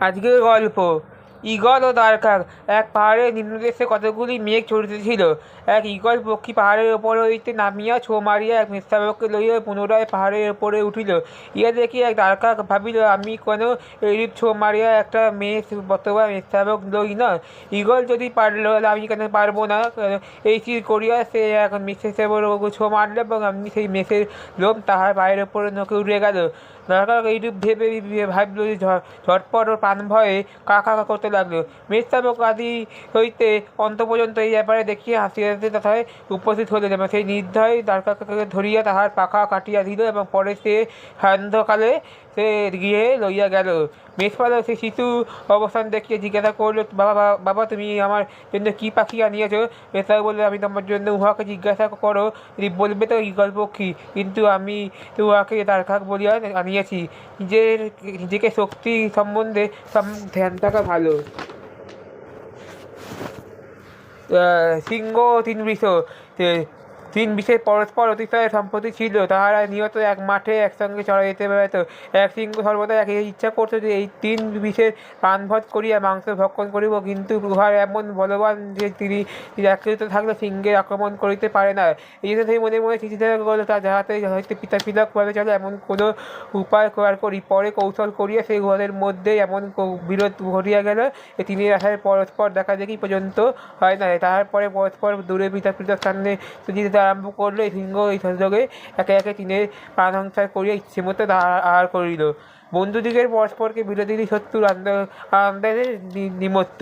আজকের গল্প। ঈগল ও দ্বারকাক। এক পাহাড়ের নিম্নদেশে কতকগুলি মেঘ চড়িতেছিল। এক ঈগল পক্ষী পাহাড়ের ওপর হইতে নামিয়া ছো মারিয়া এক মেষশাবককে লইয়া পুনরায় পাহাড়ের উপরে উঠিল। ইহা দেখিয়া এক দ্বারকাক ভাবিল, আমি কেন এইরূপ ছো মারিয়া একটা মেষ অথবা মেষশাবক লই না। ঈগল যদি পারল আমি কেন পারবো না। এই স্থির করিয়া সে এক মেষশাবক ছো মারল এবং আমি সেই মেষের লোম তাহার পায়ের উপরে নখে উড়ে গেল। দ্বারকাক এইরূপ ভেবে ভাবল যে ঝটপট ও প্রাণ ভয়ে কা কা কা করতে লাগলো। মেষশাবক আদি হইতে অন্ত পর্যন্ত এই ব্যাপারে দেখিয়া হাসিয়া তথায় উপস্থিত হইলেন এবং সেই নির্দয় দ্বারকাকে ধরিয়া তাহার পাখা কাটিয়া দিল এবং পরে সে সান্ধ্যকালে সে গৃহে লইয়া গেল। মেষপালক সেই শিশু অবস্থান দেখিয়া জিজ্ঞাসা করল, বাবা বাবা তুমি আমার জন্য কী পাখি আনিয়াছ? মেষশাবক বলল, আমি তোমার জন্য উহাকে জিজ্ঞাসা করো, যদি বলবে তো ঈগল পক্ষী, কিন্তু আমি উহাকে দ্বারকাক বলিয়া আনিয়াছি। নিজেকে শক্তি সম্বন্ধে ধ্যান থাকা ভালো। সিংহ ও তিন বৃষ। তিন বিষয়ে পরস্পর অতিশয় সম্পত্তি ছিল। তাহারা নিয়ত এক মাঠে একসঙ্গে চড়াইতে বেড়াইত। এক সিংহ সর্বদা এক ইচ্ছা করত যে এই তিন বিষের প্রাণভোজ করিয়া মাংস ভক্ষণ করিব, কিন্তু উহার এমন বলবান যে তিনি একত্রিত থাকলে সিংহের আক্রমণ করিতে পারে না। এই জন্য সেই মনে মনে চিন্তা করল, তা যাহাতে হয়তো পিতাপিতাকভাবে চলে এমন কোনো উপায় করার করি। পরে কৌশল করিয়া সেই উহাদের মধ্যে এমন বিরোধ ঘটিয়া গেল যে তিনি আশায় পরস্পর দেখা দেখি পর্যন্ত হয় না। তারপরে পরস্পর দূরে পিতার সামনে দিতে আরম্ভ করলো। এই সিংহ এই সুযোগে একে একে তিনের প্রাণহংসার করিয়া ইচ্ছেমতো আহার করিল। বন্ধুদিগের পরস্পরকে বিরোধী শত্রুর আনন্দের নিমিত্ত।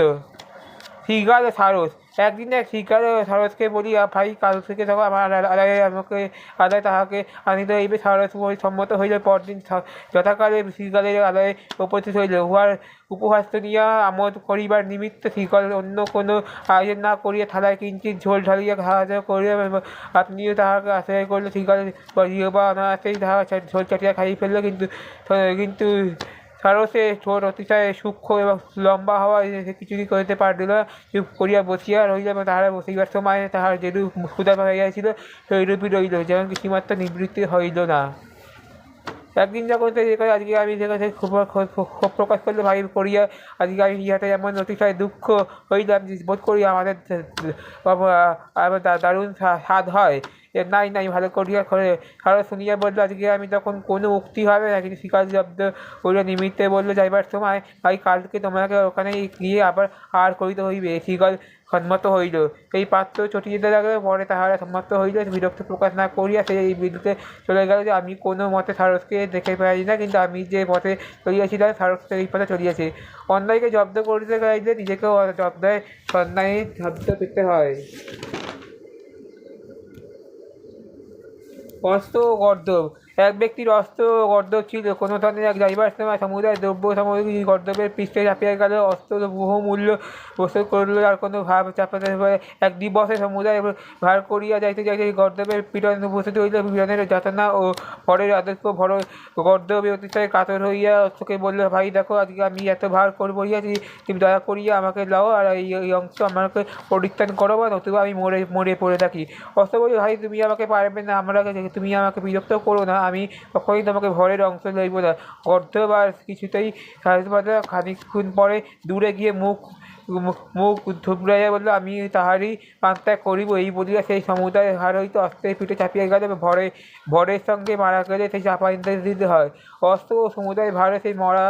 শিকার ও সারস। একদিন এক শিকার সারসকে বলিয়া, ভাই কাল থেকে তখন আমার আমাকে আদায় তাহাকে আনিতে হইবে। সারস সম্মত হইল। পরদিন যথাকালে শিকারের আদায়ে উপস্থিত হইল। উহার উপহাস শুনিয়া আমোদ করিবার নিমিত্ত শিকার অন্য কোনো আয়োজন না করিয়া থালায় কিঞ্চিৎ ঝোল ঢালিয়া খাওয়া করিয়া আপনিও তাহাকে আশ্রয় করল। শিকার জিহ্বা অনায়াসেই তাহা ঝোল চাটিয়া খাইয়া ফেলল, কিন্তু সারসের ঠোঁট অতিশয় সূক্ষ্ম এবং লম্বা হওয়ায় সে কিছুই করিতে পারিল না। চুপ করিয়া বসিয়া রহিল এবং তাহারা বসিবার সময় তাহার যেরূপ ক্ষুধা হইয়াছিল সেইরূপই রহিল, যেমন কিছুমাত্র নিবৃত্তি হইল না। একদিন যখন সে আজকে আমি সেখানে ক্ষোভ প্রকাশ করলে ভাই করিয়া আজকে আমি ইহাতে এমন অতিশয় দুঃখ হইলাম যে বোধ করি আমাদের দারুণ স্বাদ হয়। নাই নাই ভালো করিয়া করে আরও শুনিয়া বললো, আজকে আমি তখন কোনো উক্তি হবে না, কিন্তু শিকার জব্দ করিয়া নিমিত্তে বললো, যাইবার সময় ভাই কালকে তোমাকে ওখানে গিয়ে আবার আর করিতে হইবে। শিকার সম্মত হইল। এই পাত্র চটিয়ে দিতে লাগলো। পরে তাহারা সম্মত হইল। বিরক্ত প্রকাশ না করিয়া সে এই বিরুদ্ধে চলে গেল যে আমি কোনো মতে সারসকে দেখে পাই না, কিন্তু আমি যে পথে চলিয়াছিলাম সারস এই পথে চলিয়াছে। অন্যায়কে জব্দ করিতে গাইলে নিজেকেও জব্দের সন্ন্যায় জব্দ পেতে হয়। অস্ত্র ও গর্দভ। এক ব্যক্তির অস্ত্র ও গর্দভ ছিল। কোনো ধরনের এক যাইবার সময় সমুদায় দ্রব্য সামগ্রী গর্দভের পৃষ্ঠে চাপিয়া গেল। অস্ত্র বহুমূল্য বস্তু করিল আর কোনো ভাব চাপাতে এক দিবসে সমুদায় ভার করিয়া যাইতে যাইতে গর্দভের পীড়ন উপস্থিত হইল। পীড়নের যাতনা ও ভরের আদর্শ ভর গর্দভে অতিশয় কাতর হইয়া অস্ত্রকে বলল, ভাই দেখো, আজকে আমি এত ভার করবো হইয়াছি, তুমি দয়া করিয়া আমাকে লাও আর এই অংশ আমাকে পরিত্রাণ করো, বা নতুবা আমি মরে পড়ে থাকি। অস্ত্র বলি, ভাই তুমি আমাকে পারবে না, তুমি আমাকে বিরক্ত করো না, আমি কখনোই তোমাকে ভরের অংশ লইব না। গর্দভ আর কিছুতেই খানিকক্ষণ পরে দূরে গিয়ে মুখ ধুবড়াইয়া বলল, আমি তাহারই প্রাণত্যাগ করিব। এই বলিয়া সেই সমুদায় হার হইতে অস্ত্রের পিঠে চাপিয়া গেল। ভরের সঙ্গে মারা গেলে সেই চাপা দিতে হয়। অস্ত্র ও সমুদায় ভারে সেই মরা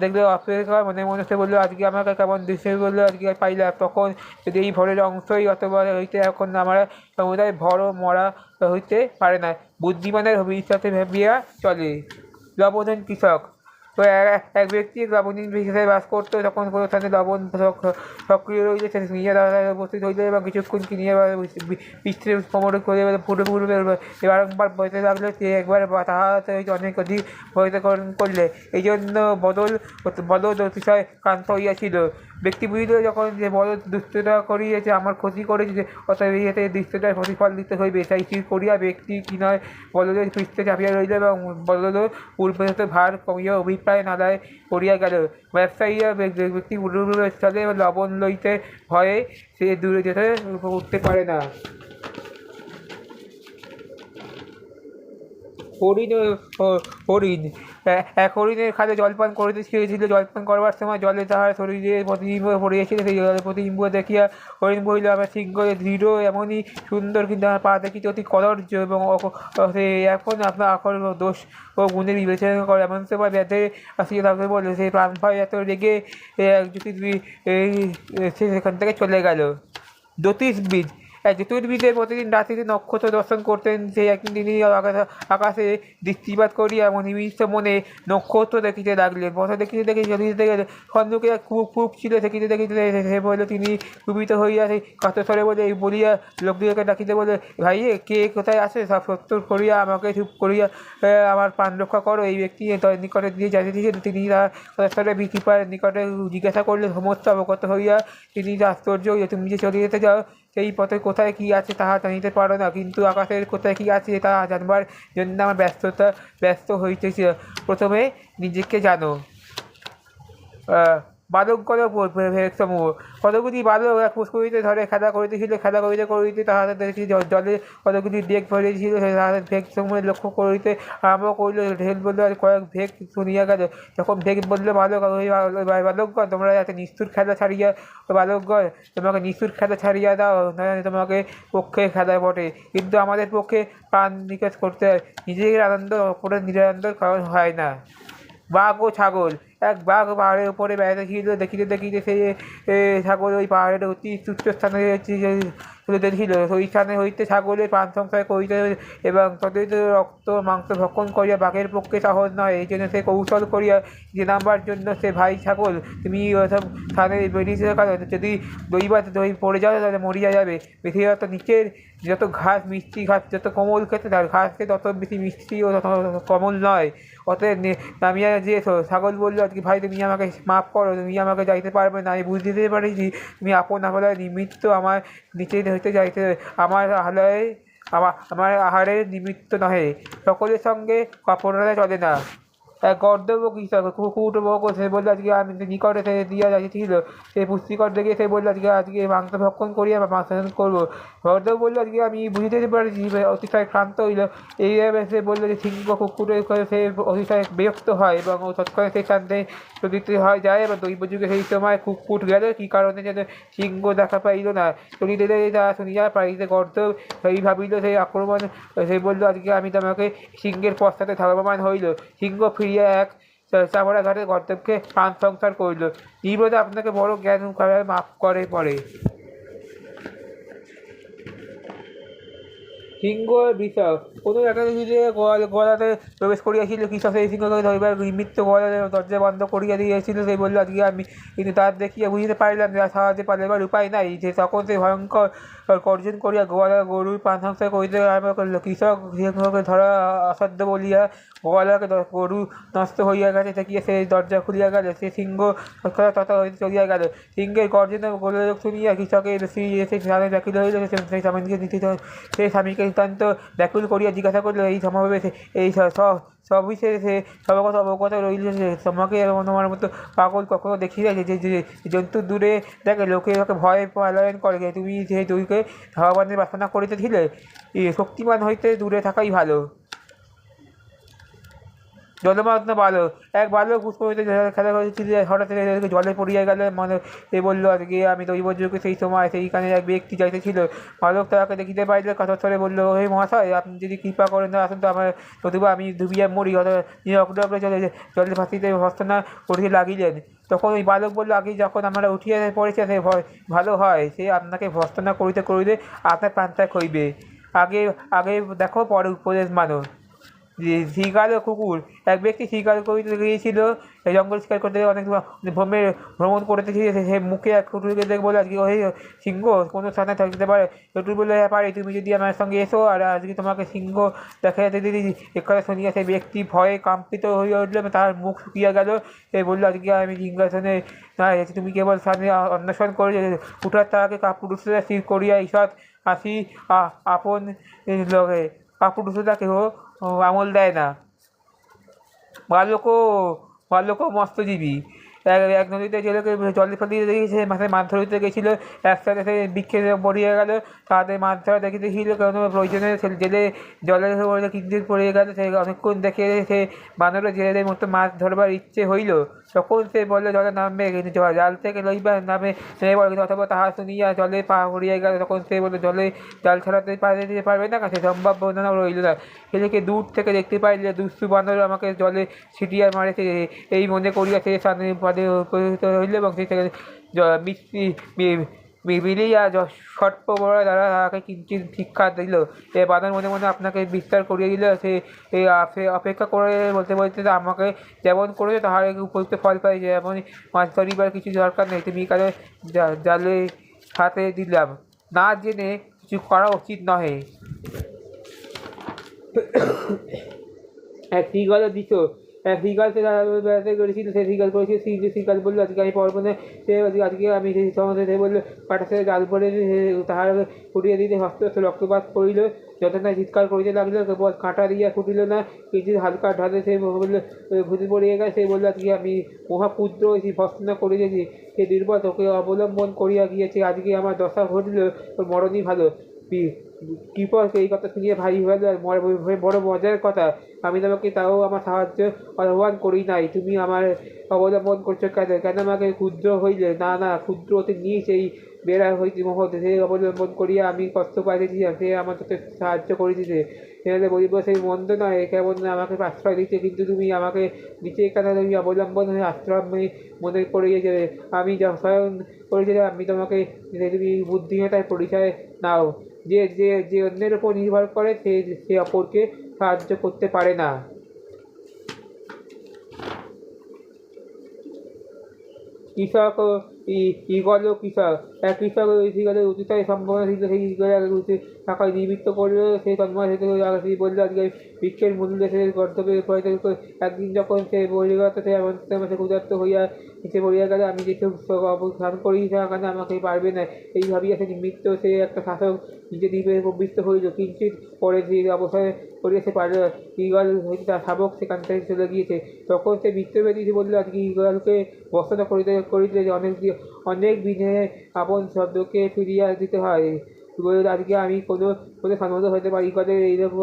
দেখলে অপেক্ষা মনে মনে সে বললো, আজকে আমাকে কেমন দৃশ্য বললো, আজকে পাইলাম। তখন যদি এই ভরের অংশই অথবা হইতে এখন আমরা সমুদায় ভর মরা হইতে পারে না। বুদ্ধিমানের ভবিষ্যতে ভাবিয়া চলে। লবণহীন কৃষক। তো এক ব্যক্তি লবণহীন হিসেবে বাস করতো। তখন কোনো স্থানে লবণ সক্রিয় রইলে সে নিয়ে দাঁড়ায় উপস্থিত হইল এবং কিছুক্ষণ কিনিয়ে পৃষ্ঠে কোমরে করে পূর্বে বারংবার বইতে লাগলো। সে একবার তাহাতে অনেক অধিক বৈতকরণ করলে। এই জন্য বলদ অতিশয় ক্লান্ত হইয়াছিল। ব্যক্তি বুঝিল যখন যে বলদ দুষ্টতা করিয়াছে, আমার ক্ষতি করেছে, অতএব ইহাতে দুষ্টতার প্রতিফল দিতে হইবে। তাই স্থির করিয়া ব্যক্তি কিনায় বলদের পৃষ্ঠে চাপিয়া রইল এবং বলদ পূর্বে ভার কমিয়া অভিপ্রায় নাদায় করিয়া গেল। ব্যবসায়ীরা ব্যক্তি পূর্ব স্থলে লবণ লইতে ভয়ে সে দূরে যেতে উঠতে পারে না। হরিণ ও হরিণ। এক হরিণের খালে জলপান করিতে ছিল, জলপান করবার সময় জলে তাহার শরীরে প্রতিবিম্ব পড়িয়াছিল, সেই জলের প্রতিবিম্ব দেখিয়া হরিণ বলিল, আমার সিংহ দৃঢ় এমনই সুন্দর, কিন্তু আমার পা দেখিতে অতি কদর্য, এবং সে এখন আপনার আকর দোষ ও গুণের বিবেচনা করে। এমন সময় ব্যাধে আসিয়া তাকে বলল, সেই প্রাণ ভয় এত রেগে জ্যোতিষ সে সেখান থেকে চলে গেল। জ্যোতিষবিদ জ্যোতির্বিদের প্রতিদিন রাত্রিতে নক্ষত্র দর্শন করতেন। সেই একদিন তিনি আকাশে দৃষ্টিপাত করিয়া নিমিষ্ট মনে নক্ষত্র দেখিতে লাগলেন। পথে দেখিতে দেখিতে চলিতে গেলে খন্দকে কূপ ছিল, দেখিতে দেখিতে সে বলে তিনি কুপিত হইয়া সেই কাতস্বরে বলিয়া লোকদিগকে ডাকিতে বলে, ভাই কে কোথায় আছে, সব সত্য করিয়া আমাকে চুপ করিয়া আমার প্রাণ রক্ষা করো। এই ব্যক্তি নিকটে দিয়ে যাইতেছিলেন। তিনি তার কাতস্বরে কৃপার নিকটে জিজ্ঞাসা করলে, সমস্ত অবগত হইয়া তিনি আশ্চর্য হইয়া, তুমি যে চলে যেতে যাও সেই পথে কোথায় কী আছে তাহা জানিতে পারো না, কিন্তু আকাশের কোথায় কী আছে তাহা জানবার জন্য আমার ব্যস্ত হইতেছি। প্রথমে নিজেকে জানো। বালকগণ সমূহ কতগুলি বালক এক পুষ্করিতে ধরে খেলা করিতেছিল। খেলা করিতে করিতে তাহাদের দেখি জলে কতগুলি বেগ ভরিয়াছিল। তাহাদের ভেগ সমূহ লক্ষ্য করিতে আরম্ভ করিল। ঢেল বলল, কয়েক ভেগ শুনিয়া গেল। যখন ভেগ বলল, বালকগণ তোমরা এত নিষ্ঠুর খেলা ছাড়িয়া বালকগণ তোমাকে নিষ্ঠুর খেলা ছাড়িয়া দাও, তোমাকে পক্ষে খেলা বটে, কিন্তু আমাদের পক্ষে প্রাণ নিকাশ করতে হয়। নিজের আনন্দ অপরের নিরানন্দর কারণ হয় না। বাঘ ও ছাগল। এক বাঘ পাহাড়ের উপরে বেড়াইতেছিল। দেখিতে দেখিতে সেই ছাগল ওই পাহাড়ের অতি তুচ্ছ স্থানে চলিতেছিল। ওই স্থানে হইতে ছাগলের প্রাণ সংশয় করিতে এবং তদের রক্ত মাংস ভক্ষণ করিয়া বাঘের পক্ষে সহজ নয়। এই জন্য সে কৌশল করিয়া যে নামবার জন্য সে, ভাই ছাগল তুমি ওসব স্থানে বেরিয়েছে, কারণ যদি দই পড়ে যাও তাহলে মরিয়া যাবে। পৃথিবীর নিচের যত ঘাস মিষ্টি ঘাস, যত কোমল খেতে তার ঘাস খেতে তত বেশি মিষ্টি ও তত কোমল নয়। অতএব নামিয়া যেয়েছো। ছাগল বললো, আজকে ভাই তুমি আমাকে মাফ করো, তুমি আমাকে যাইতে পারবে না। আমি বুঝতে পারিছি তুমি আপন আহ্লায় নিমিত্ত আমার নিচে হইতে যাইতে, আমার আহারের নিমিত্ত নহে। সকলের সঙ্গে কাপড়রা চলে না। এক গর্দব কৃষক কুকুর সে বললো, আজকে আমি নিকটে সে দিয়া যাইতেছিল। সে পুষ্টিকর দেখে সে বললো, আজকে মাংস ভক্ষণ করিয়া মাংস করবো। গর্দব বললো, আজকে আমি বুঝিতে পারছি অতিশয় ক্লান্ত হইল। এইভাবে সে বললো যে সিংহ কুকুরের সে অতিশয় বিরক্ত হয় এবং তৎক্ষণে সেই শান্তি প্রদিতে হয় যায়। এবং দৈব যুগে সেই সময় কুকুর গেল, কী কারণে যেন সিংহ দেখা পাইল না। চলিতে তা শুনিয়া পাইতে গর্দব সেই ভাবিল সেই আক্রমণ। সে বললো, আজকে আমি তোমাকে সিংহের পশ্চাতে ধাবমান হইল। সিংহ ফিরিয়া এক চামড়া ঘাটে গর্দবকে প্রাণ সংসার করিল। নির্বোধে আপনাকে বড় জ্ঞান মাফ করে পড়ে। সিংহ বিষয় কোনো একটা যে গলাতে প্রবেশ করিয়াছিল। কৃষক সেই সিংহকে ধরিবার নিমিত্ত গলাতে দরজা বন্ধ করিয়া দিয়েছিল। সেই বলল, আজকে আমি কিন্তু তার দেখিয়া বুঝিতে পারিলাম যে সাহায্যে পারিবার উপায় নাই। যে তখন সেই ভয়ঙ্কর গর্জন করিয়া গরুর প্রাণ সংশয় করিতে আরম্ভ করিল। কৃষক সিংহকে ধরা অসাধ্য বলিয়া গলাকে গরু নষ্ট হইয়া গেছে দেখিয়া সেই দরজা খুলিয়া গেল। সে সিংহ তথা হইতে চলিয়া গেল। সিংহের গর্জন গোলযোগ শুনিয়া কৃষকের স্ত্রী এসে স্বামী ব্যাকুল হইল। সেই স্বামীকে সেই স্বামীকে নিতান্ত ব্যাকুল করিয়া জিজ্ঞাসা করিল, এই সমাবেশে এই সবিশেষে সর্বগত অবগত রইল যে তোমাকে তোমার মতো পাগল কখনো দেখি না। যে জন্তু দূরে দেখে লোকে ওকে ভয় পলায়ন করে, তুমি যে দুইকে ধাবানের বাসনা করিতেছিলে, শক্তিমান হইতে দূরে থাকাই ভালো। জলমগ্ন বালক। এক বালক পুষ্করিতে খেলা করেছিল, হঠাৎ জলে পড়িয়া গেল। মানে এ বললো, আজকে আমি দৈবযুগে সেই সময় সেইখানে এক ব্যক্তি যাইতেছিল। বালক তাকে দেখিতে পাইলে কাতরস্বরে বলল, হে মহাশয়, আপনি যদি কৃপা করেন আসুন তো আমার, নতুবা আমি ডুবিয়া মরি। অগ্রে জলে ভাসিতে ভর্সনা করিতে লাগিলেন। তখন ওই বালক বলল, আগে যখন আমরা উঠিয়া পড়েছে সে ভালো হয়, সে আপনাকে ভর্সনা করিতে করিতে আপনার প্রাণত্যাগ হইবে। আগে দেখো, পরে উপদেশ মানো। শিকার ও কুকুর। এক ব্যক্তি শিকার করিতে গিয়েছিল, জঙ্গল শিকার করতে অনেক ভ্রমণ করতেছিল। সে মুখে এক কুকুরকে দেখে বলে, আজকে ওই সিংহ কোনো স্থানে থাকতে পারে? কুকুর বলে, হ্যাঁ পারে, তুমি যদি আমার সঙ্গে এসো আর আজকে তোমাকে সিংহ দেখা যেতে দিদি। একথা শুনিয়া সেই ব্যক্তি ভয়ে কম্পিত হইয়া উঠল, তার মুখ শুকিয়া গেল। সে বললো, আজকে আমি সিংহাসনে না, তুমি কেবল স্থানে অন্বেষণ করে উঠার তাহাকে কাপুরুষরা স্থির করিয়া ঈষৎ হাসি আপন লগে। কাপুরুষরা কেহ আমল দেয় না। বালকও মস্তজীবী। এক নদীতে জেলেকে জলে ফেলিয়ে দিয়েছে, মাথায় মাছ ধরতে গেছিলো, একসাথে সে বৃক্ষে পড়িয়ে গেল। তাদের মাছ ধরা দেখে দেখছিল কোনো প্রয়োজনে জেলে জলের উপরে কিছুদিন পড়ে গেল। সে অনেকক্ষণ দেখে সে বানরের জেলেদের মতো মাছ ধরবার ইচ্ছে হইল। তখন সে বললে জলে নামবে, কিন্তু জাল থেকে লইবার নামে নেমে পড়ে, কিন্তু অথবা তাহা শুনিয়া জলে পা পড়িয়া গেল। তখন সে বলল জলে জাল ছাড়াতে পারবে না, সে সম্ভাবনা রইল না। সেদিকে দূর থেকে দেখতে পাইলে দুষ্টু বানর আমাকে জলে ছিটিয়া মারেছে, এই মনে করিয়া সে স্থানে পদে উপস্থিত হইল এবং সেখানে মিলিয়া সর্পবরা দ্বারা তাহাকে কিঞ্চিৎ শিক্ষা দিল। এ বানর মনে মনে আপনাকে বিস্তার করিয়া দিল। সে অপেক্ষা করে বলতে বলতে আমাকে যেমন করেছে তাহার উপযুক্ত ফল পাই, যেমন মাছ ধরিবার কিছু দরকার নেই, তুমি কালে জালে হাতে দিলাম, না জেনে কিছু করা উচিত নহে। এক শ্রীগল দিত, এক শ্রীকাল সে বেড়াতে করেছিল, সে শ্রীকাল করেছিল, শ্রীকাল বললো আজকে আমি পড়বো না, সে আজকে আমি সেই সময় সে বললো পাটা সে জাল পড়ে তাহার ফুটিয়ে দিতে হস্ত রক্তপাত করিল, যতটা চিৎকার করিতে লাগলো, কেবল কাঁটা দিয়া ফুটিল না, কিছু হালকা ঢালে সে বললো ঘুরে পড়িয়ে গেছে। সে বললো আজকে আমি মহাপুত্র ভর্সনা করিতেছি, সে দুর্বল তোকে অবলম্বন করিয়া গিয়েছে, আজকে আমার দশা ঘটল, ওর মরণই ভালো। কৃপক এই কথা শুনিয়ে ভারী হয়ে বড় মজার কথা, আমি তোমাকে তাও আমার সাহায্য আহ্বান করি নাই, তুমি আমার অবলম্বন করছো কেন? কেন আমাকে ক্ষুদ্র হইলে? না না, ক্ষুদ্র অতি নিচ এই বেড়া হইতে মহৎ, সে অবলম্বন করিয়া আমি কষ্ট পাইতেছিলাম, সে আমার সাথে সাহায্য করিতেছে, সেখানে বলিব সেই মন্দ নয়, কেমন আমাকে আশ্রয় দিচ্ছে, কিন্তু তুমি আমাকে নিচে কেন? তুমি অবলম্বন হয়ে আশ্রয় মনে করিয়েছে, আমি স্বয়ং করেছিলাম, আমি তোমাকে তুমি বুদ্ধিহীনতার পরিচয় নাও। যে যে যে অন্যের উপর নির্ভর করে সে অপরকে সাহায্য করতে পারে না। কৃষক ঈগল ও কৃষক, এক কৃষক ঈগলের অতিশয় সম্ভাবনা ছিল, সেই ঈগলের টাকায় নিবৃত্ত করলো, সেই তন্ময় সে বললো আজকে বৃক্ষের মূল্যে সে গর্তব্যে একদিন যখন সে বহির্গত সে সে ক্ষুধার্ত হইয়া সে পড়িয়া গেল, আমি যে স্নান করি সেখানে আমাকে পারবে না, এই ভাবিয়া সে নিমিত্ত সে একটা শাসক নিজে দ্বীপে প্রবৃত্ত হইল, কিঞ্চিত পরে যে অবসরে করিয়া সে পারল, ঈগল হইতে তার শাবক সেখান থেকে চলে গিয়েছে। তখন সে বৃত্তবেদী বললো আজকে ঈগলকে বসনা করিতে অনেক দিনে আপন শব্দকে ফিরিয়া দিতে হয়, আজকে আমি কোনো সম্মত হইতে পারি, ঈগলের এইরকম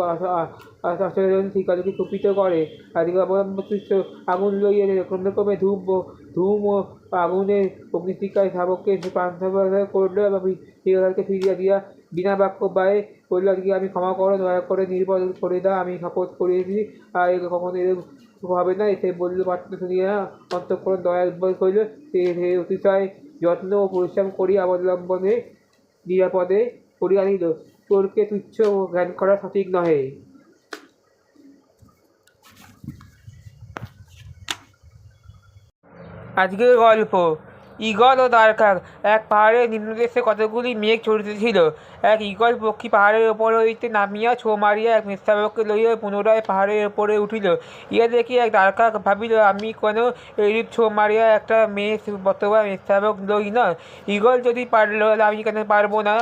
আচরণ ঈগলকে কুপিত করে। আজকে অবলম্বিত আগুন লইয়া ক্রমে ক্রমে ধূম ও আগুনের অগ্নিশিখায় শাবককে প্রাণসম্বর্ধন করলো এবং ঈগলকে ফিরিয়া দিয়া বিনা বাক্য ব্যয়ে বললো আজকে আমি ক্ষমা করো, দয়া করে নির্বল করে দাও, আমি শপথ করিয়েছি আর কখনো এরকম হবে না। সে বলল বার্তা শুনিয়া অন্তঃকরণ দয়া উদ্ভব করিল, সে অতিশয় যত্ন ও পরিশ্রম করিয়া অবলম্বনে নিরাপদে করিয়া নিল। চোরকে তুচ্ছ জ্ঞান করা সঠিক নহে। আজকের গল্প ঈগল ও দ্বারকাক। এক পাহাড়ের নিম্নদেশে কতগুলি মেঘ চড়িতেছিল। এক ঈগল পক্ষী পাহাড়ের ওপর হইতে নামিয়া ছো মারিয়া এক মেষশাবককে লইয়া পুনরায় পাহাড়ের ওপরে উঠিল। ইহা দেখি এক দ্বারকাক ভাবিল, আমি কেন এইরূপ ছো মারিয়া একটা মেষ অথবা মেষশাবক লই না? ঈগল যদি পারল, আমি কেন পারবো না?